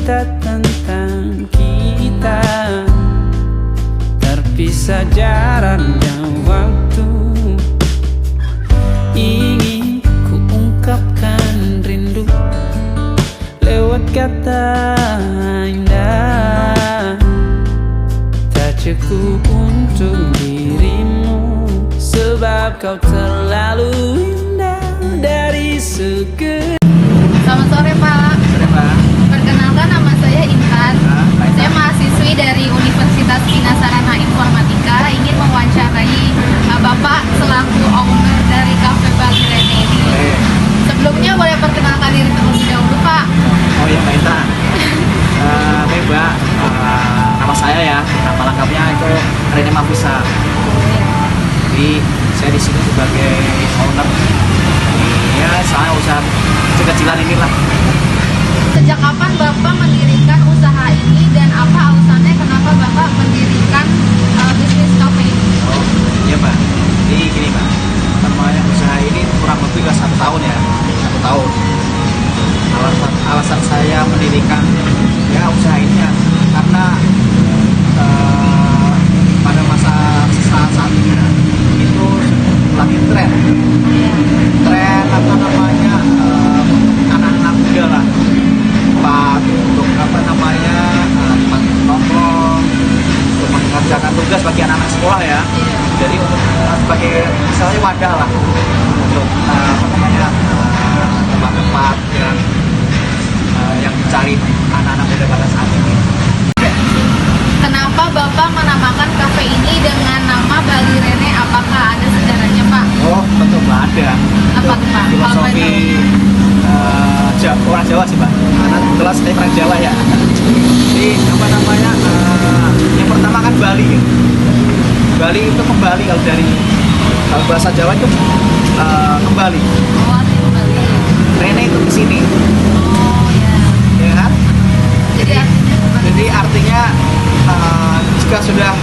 cerita tentang kita, terpisah jarak dan waktu. Ingin ku ungkapkan rindu lewat kata indah, tak cukup untuk dirimu, sebab kau terlalu indah dari segala. Selamat sore Pak. Sore Pak. Perkenalkan, nama saya Intan. Saya mahasiswi dari Universitas Bina Sarana Informatika. Ingin mewawancarai Bapak selaku owner dari Cafe Bali Rene ini. Sebelumnya boleh perkenalkan diri terlebih dahulu Pak. Oh iya Mbak Intan. Baik Mbak, nama saya ya, nama lengkapnya itu Rene Mafisa. Jadi saya di sini sebagai owner. Ya saya usaha kecil-kecilan inilah. Sejak kapan Bapak mendirikan usaha ini dan apa alasannya kenapa Bapak mendirikan bisnis kafe ini? Oh iya Mbak. Jadi gini Mbak, namanya usaha ini kurang lebih 1 tahun ya, 1 tahun. Alasan saya mendirikan ya usaha ini ya karena pada masa saat ini itu lagi tren apa namanya anak-anak muda lah, tempat untuk apa namanya tempat nongkrong, untuk mengerjakan tugas bagi anak-anak sekolah ya. Jadi untuk sebagai misalnya wadah lah untuk apa namanya tempat-tempat yang dicari anak-anak muda pada saat ini. Kenapa Bapak menamakan kafe ini dengan nama Bali Rene? Apakah ada sejarahnya Pak? Oh tentu Mbak ada. Apa tuh Pak? Filosofi orang Jawa sih Pak. Karena kebetulan saya orang Jawa ya. Jadi apa namanya? Yang pertama kan Bali. Bali itu kembali kalau bahasa Jawa itu kembali. Oh, artinya Bali. Rene itu ke sini. Oh ya. Ya kan? Jadi artinya jika sudah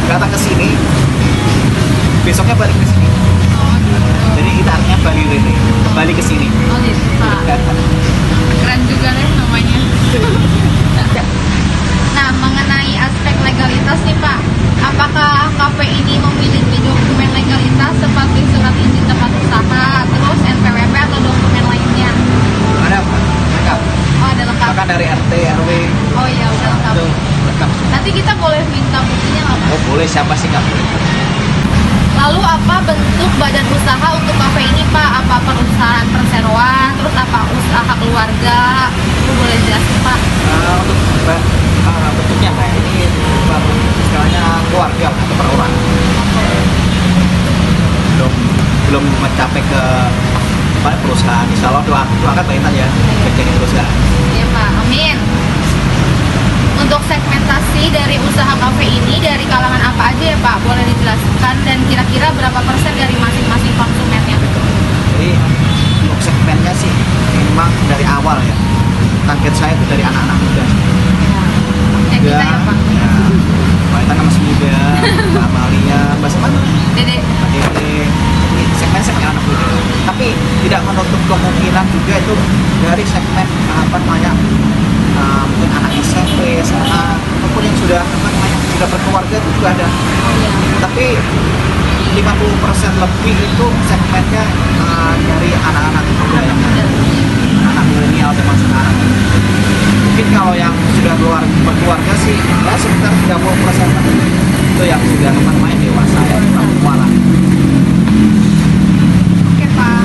datang ke sini, besoknya balik ke sini. oh gitu. Jadi itu artinya Bali Rene, kembali ke sini. Oh gitu Pak. Keren juga deh namanya. Nah, mengenai aspek legalitas nih Pak, apakah kafe ini memiliki dokumen legalitas seperti surat izin tempat usaha, terus NPWP atau dokumen lainnya? Ada Pak, lengkap. Oh, ada lengkap. Bahkan dari RT, RW, Oh iya, udah lengkap. itu lengkap. Nanti kita boleh minta buktinya nggak Pak? Oh boleh, siapa sih nggak boleh? Lalu apa bentuk badan usaha untuk kafe ini Pak? Apa perusahaan perseroan, terus apa usaha keluarga? Itu boleh jelasin Pak? Untuk bentuknya kayak ini istilahnya keluarga atau perorangan. Belum mencapai ke perusahaan. Insya Allah doakan Mbak Intan ya, jadi perusahaan. Iya Pak, amin. Untuk segmentasi dari usaha kafe ini dari kalangan apa aja ya Pak? Boleh dijelaskan dan kira-kira berapa persen dari masing-masing konsumennya? Jadi untuk segmennya sih memang dari awal ya. Target saya itu dari anak-anak muda. Ya kita ya Pak. Ya, Mbak Intan masih muda, Mbak Amalia, Mbak siapa? Dede. Mbak Dede. Ini segmen anak muda. Tapi tidak menutup kemungkinan juga itu dari segmen apa namanya mungkin anak SMP, SMA, ataupun yang sudah apa namanya sudah berkeluarga itu juga ada. Tapi 50% lebih itu segmennya dari anak-anak muda yang anak milenial zaman sekarang. Mungkin kalau yang sudah berkeluarga sih ya sekitar 30% itu yang sudah apa namanya dewasa ya, perempuan lah. Oke Pak.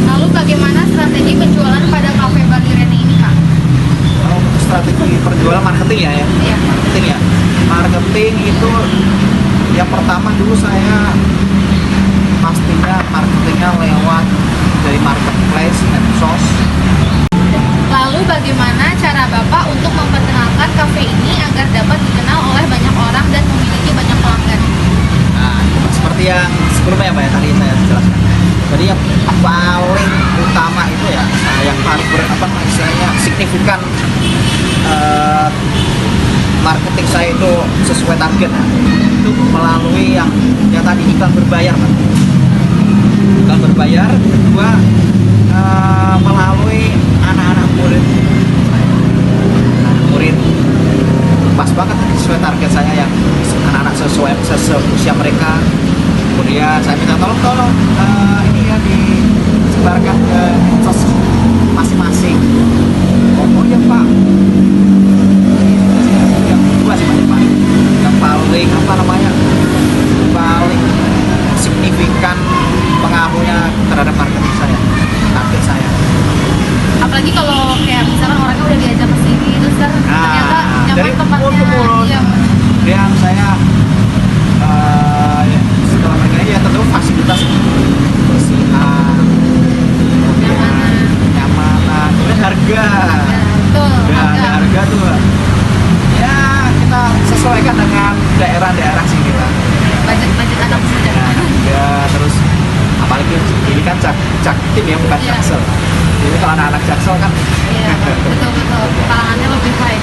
Lalu bagaimana strategi penjualan pada kafe Bali Rene ini Pak? Kalau untuk strategi perjualan marketing ya, Iya. marketing ya. Marketing itu yang pertama dulu saya pastinya marketingnya lewat dari marketplace, medsos. Lalu bagaimana cara Bapak untuk memperkenalkan kafe ini agar dapat dikenal oleh banyak orang dan memiliki banyak pelanggan? Nah, seperti yang sebelumnya Pak ya, tadi saya jelaskan. Jadi yang paling utama itu ya, yang paling istilahnya signifikan marketing saya itu sesuai target ya. Itu melalui yang tadi iklan berbayar Pak. Iklan berbayar, kedua melalui anak-anak murid target saya yang anak-anak sesuai usia mereka. Kemudian saya minta tolong ini ya disebarkan ke medsos masing-masing. Oh ya Pak. Yang kedua sih Pak, yang paling paling signifikan pengaruhnya terhadap marketing saya, target saya. Apalagi kalau kayak misalkan orangnya udah diajak ke sini terus kan ternyata dari nyaman tempatnya. mulut ke mulut. Iya. Dan saya ya, setelah mereka ini ya tentu fasilitas kebersihan, kemudian kenyamanan, kemudian harga. Betul. Dan harga tuh ya kita sesuaikan dengan daerah-daerah sini lah. Budget anak muda. Ya terus apalagi ini kan Jaktim ya, bukan Iya. Jaksel. Jadi kalau anak-anak Jaksel kan Iya, betul. Kalangannya lebih baik.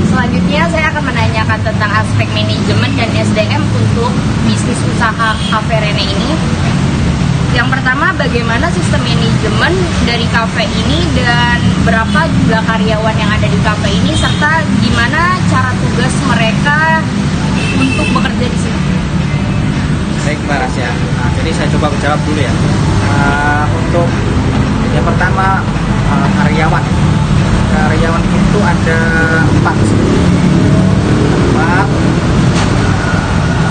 Selanjutnya saya akan menanyakan tentang aspek manajemen dan SDM untuk bisnis usaha Cafe Rene ini. Yang pertama, bagaimana sistem manajemen dari kafe ini dan berapa jumlah karyawan yang ada di kafe ini, serta gimana cara tugas mereka untuk bekerja di sini? baik Mbak Rasya. Nah, jadi saya coba menjawab dulu ya. Untuk yang pertama karyawan itu ada 4.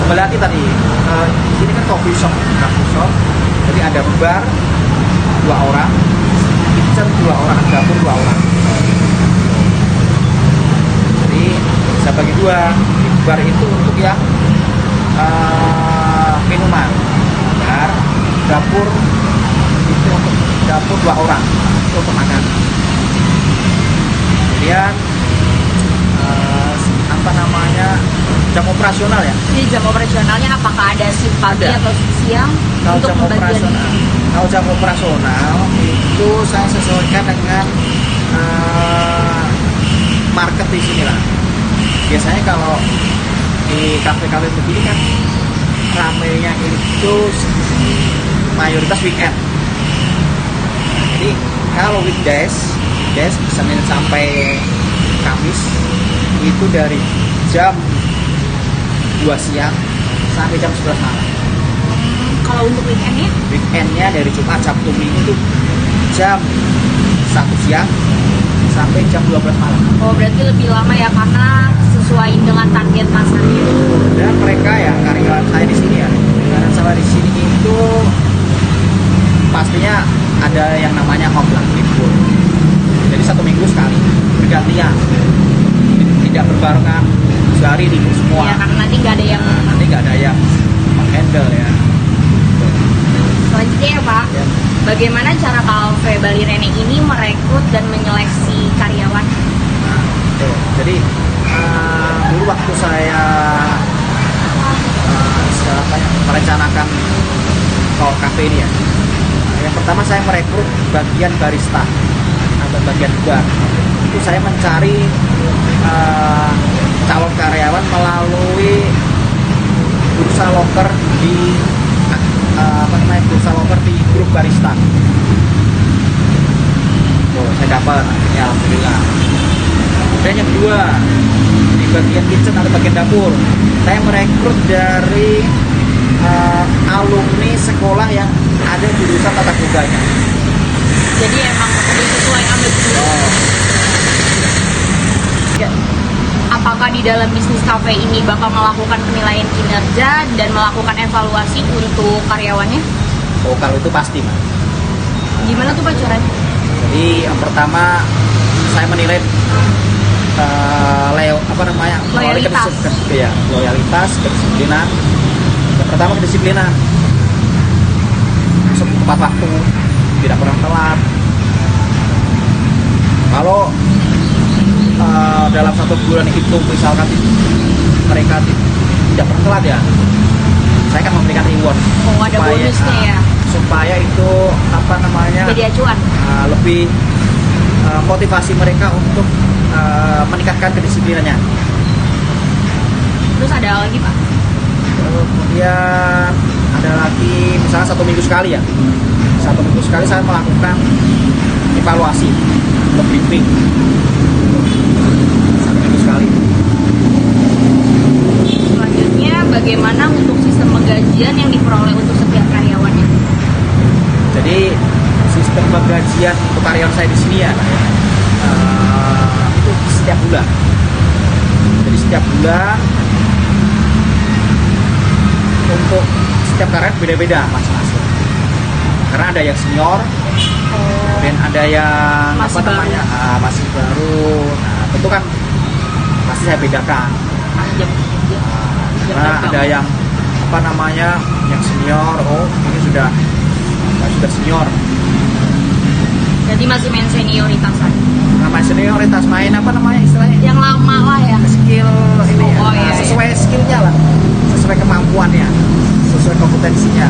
Kembali lagi tadi di sini kan coffee shop. Jadi ada bar 2 orang, kitchen 2 orang, dapur 2 orang. Jadi bisa bagi 2. Di bar itu untuk yang minuman, bar, dapur itu untuk dapur 2 orang itu untuk makan. Kemudian jam operasional ya. Jadi jam operasionalnya apakah ada shift pagi Ada. atau shift siang Kalau untuk jam pembagian? operasional itu saya sesuaikan dengan market di sini lah. Biasanya kalau di kafe-kafe begini kan ramenya itu mayoritas weekend. Jadi kalau weekdays Senin sampai Kamis itu dari jam 2 siang sampai jam 11 malam. Kalau untuk weekendnya? Weekendnya dari Jumat, Sabtu, Minggu itu jam 1 siang sampai jam 12 malam. Oh, berarti lebih lama ya karena sesuai dengan target pasarnya. Dan mereka ya karyawan saya di sini ya, karyawan saya di sini itu pastinya ada yang namanya off lah, libur. Jadi 1 minggu sekali bergantian, tidak berbarengan sehari libur semua. Ya, karena nanti nggak ada yang menghandle ya. Selanjutnya ya Pak, Ya. bagaimana cara Cafe Bali Rene ini merekrut dan menyeleksi karyawan? Nah, betul. Jadi dulu waktu saya merencanakan kafe ini ya, yang pertama saya merekrut bagian barista atau bagian bar. Itu saya mencari calon karyawan melalui bursa loker di bursa loker di grup barista. Oh, saya dapat, ya alhamdulillah. Dan yang kedua, di bagian kitchen atau bagian dapur, saya merekrut dari alumni sekolah yang ada jurusan tata boganya. Jadi emang sesuai ambil Oh. Ya, apakah di dalam bisnis kafe ini bakal melakukan penilaian kinerja dan melakukan evaluasi untuk karyawannya? oh kalau itu pasti, Mas. Gimana tuh Pak caranya? Jadi yang pertama saya menilai Loyalitas. Loyalitas, kedisiplinan. Yang pertama kedisiplinan, masuk tepat waktu, tidak pernah telat. Kalau dalam 1 bulan itu misalkan mereka tidak pernah telat ya, saya akan memberikan reward. Oh, ada bonusnya ya? Supaya itu Jadi acuan. lebih motivasi mereka untuk meningkatkan kedisiplinannya. Terus ada lagi Pak? Kemudian ada lagi misalnya 1 minggu sekali ya, 1 minggu sekali saya melakukan evaluasi atau briefing 1 minggu bagaimana untuk sistem penggajian yang diperoleh untuk setiap karyawannya? Jadi sistem penggajian untuk karyawan saya di sini ya, itu setiap bulan. Jadi setiap bulan untuk setiap karyawan beda-beda masing-masing. Karena ada yang senior, dan ada yang Masih apa namanya masih baru. Nah tentu kan pasti saya bedakan. Jam Karena ada yang apa namanya yang senior, oh ini sudah senior. Jadi masih main senioritasan. Namanya senioritas main apa namanya istilahnya? Yang lama lah ya. Skill ini ya. Oh, iya, iya. Sesuai skillnya lah, sesuai kemampuannya, sesuai kompetensinya.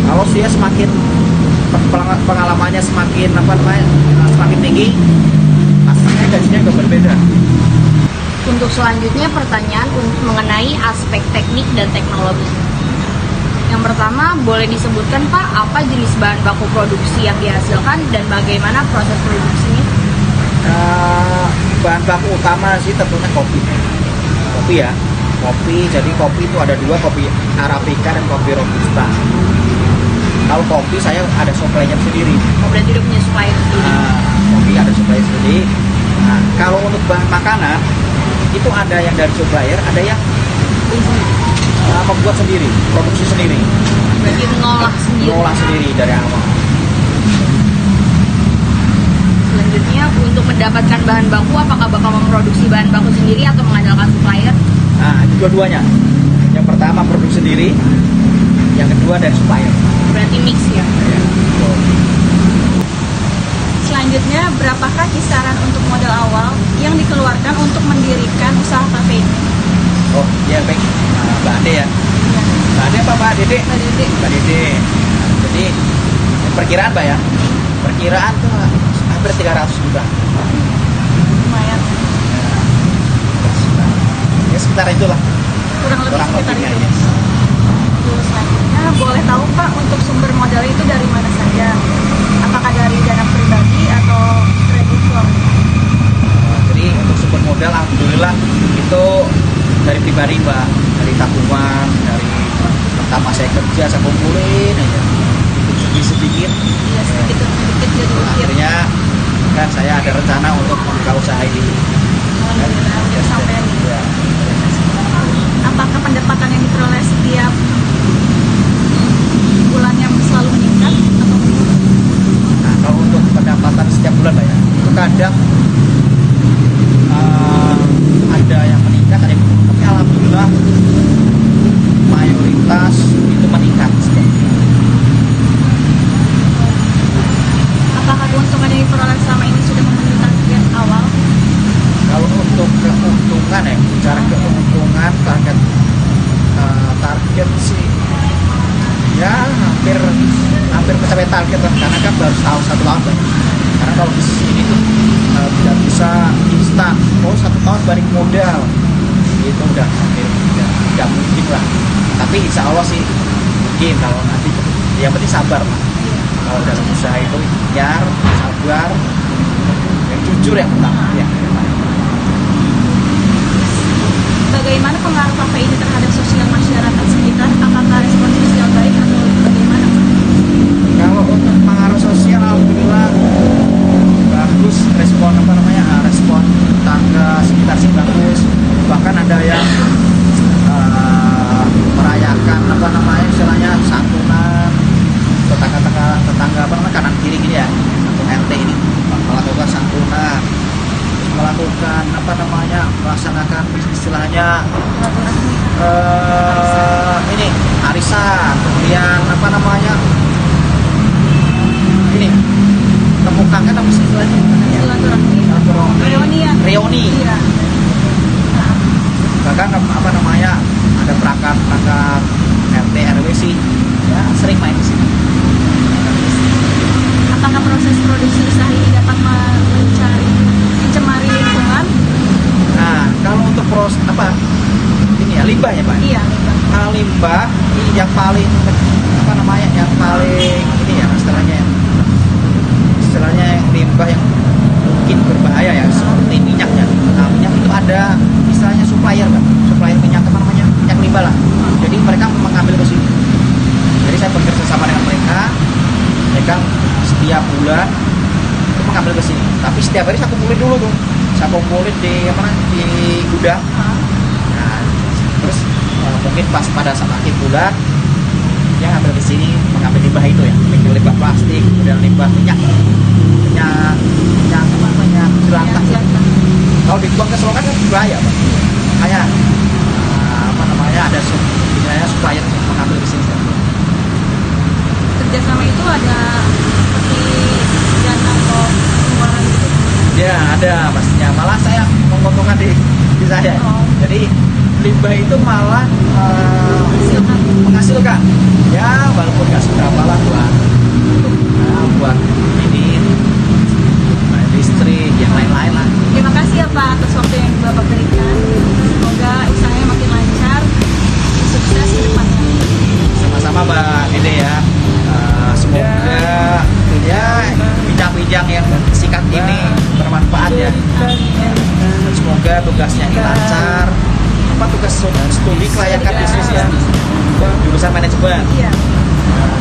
Kalau dia semakin pengalamannya semakin apa namanya semakin tinggi, pastinya gajinya juga berbeda. Untuk selanjutnya pertanyaan mengenai aspek teknik dan teknologi. Yang pertama, boleh disebutkan Pak, apa jenis bahan baku produksi yang dihasilkan dan bagaimana proses produksinya? Bahan baku utama sih tentunya kopi ya. Jadi kopi itu ada dua, kopi Arabica dan kopi Robusta. Kalau kopi saya ada supply-nya sendiri. Oh, berarti udah punya supplier sendiri. Kopi ada supply sendiri. Nah, kalau untuk bahan makanan itu ada yang dari supplier, ada yang membuat sendiri, produksi sendiri. Berarti ngolah sendiri dari awal. Selanjutnya, untuk mendapatkan bahan baku, apakah bakal memproduksi bahan baku sendiri atau mengandalkan supplier? Nah, itu dua-duanya. Yang pertama produksi sendiri, yang kedua dari supplier. Berarti mix ya? Selanjutnya, berapakah kisaran untuk modal awal yang dikeluarkan untuk mendirikan usaha kafe ini? Oh, iya baik. Mbak Ade ya. Mbak Ade apa Mbak Dede? Mbak Dede. Mbak Dede. Jadi perkiraan Mbak ya. Perkiraan tuh hampir 300 juta. Lumayan. Ya sekitar itulah. Kurang lebih sekitar lebihnya, itu. ya. Terus selanjutnya, boleh tahu Pak untuk sumber modal itu dari mana saja? Apakah dari dana pribadi atau kreditor? Jadi untuk sumber modal alhamdulillah itu dari pribadi Mbak, dari tabungan, dari pertama saya kerja saya kumpulin aja sedikit Iya, sedikit jadi ukir. akhirnya kan saya ada rencana untuk membuka usaha ini. Alhamdulillah, udah sampai. Ya. Apakah pendapatan yang diperoleh setiap bulannya selalu meningkat atau Nah kalau untuk pendapatan setiap bulan Mbak ya, itu kadang ada yang meningkat, ada yang menurun. Tapi alhamdulillah mayoritas itu meningkat setiap bulan. apakah keuntungan yang diperoleh selama ini sudah memenuhi target awal? Kalau untuk keuntungan ya, bicara keuntungan target sih ya hampir mencapai target lah, karena kan baru tahun 1 tahun Pak. Karena kalau bisnis ini tuh tidak bisa instan, oh 1 tahun balik modal itu udah hampir tidak mungkin lah. Tapi insya Allah sih mungkin kalau nanti, yang penting sabar lah. Kalau dalam usaha itu ikhtiar, sabar, yang jujur yang pertama ya. Bagaimana pengaruh kafe ini terhadap sosial masyarakat sekitar? Apakah respon sosial baik atau bagaimana? Kalau untuk pengaruh sosial alhamdulillah bagus, respon respon tetangga sekitar sih bagus. Bahkan ada yang merayakan istilahnya santunan tetangga kanan kiri gini ya, untuk RT ini melakukan santunan, terus melakukan melaksanakan istilahnya ini arisan, kemudian ini temukan kan apa istilahnya ya? Silaturahmi. Reuni. Iya. Bahkan ada perangkat RT RW sih ya sering main di sini. Apakah proses produksi usaha ini dapat mencemari lingkungan? Nah kalau untuk ini ya limbah ya Pak. Iya. Kalau limbah ini yang paling yang paling ini ya istilahnya yang limbah yang mungkin berbahaya ya, seperti minyaknya. Nah minyak itu ada istilahnya supplier Pak, supplier minyak minyak banyak limbah lah. Jadi mereka mengambil ke sini. Jadi saya bekerja sama dengan mereka setiap bulan itu mengambil ke sini. Tapi setiap hari saya kumpulin dulu tuh, saya kumpulin di di gudang. Nah, terus mungkin pas pada saat akhir bulan yang ngambil ke sini, mengambil limbah itu ya, limbah plastik, kemudian limbah minyak jelantah. Kalau dibuang ke selokan kan bahaya, Pak. Makanya ada supplier mengambil ke sini. Kerjasama itu ada seperti dana atau pengeluaran gitu? Ya ada pastinya. Malah saya menguntungkan di saya. Jadi limbah itu malah menghasilkan. Ya walaupun nggak seberapa lah buat ini listrik yang lain-lain lah. Terima kasih ya Pak atas waktu yang Bapak berikan. Semoga usahanya makin lancar, sukses ke depannya. Sama-sama Mbak Dede ya. Semoga ya bincang-bincang yang singkat ini bermanfaat ya. Dan semoga tugasnya ini lancar. Apa tugas studi kelayakan bisnis ya? Jurusan manajemen. Iya.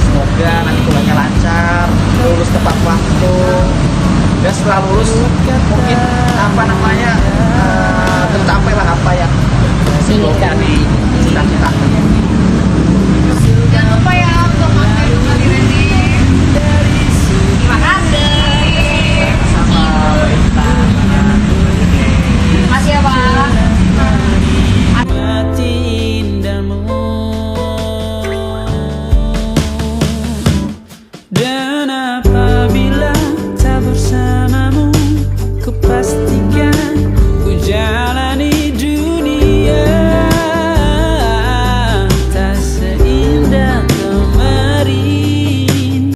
Semoga nanti kuliahnya lancar, lulus tepat waktu. Dan setelah lulus mungkin tercapai lah apa yang sebelumnya di cita-citakan.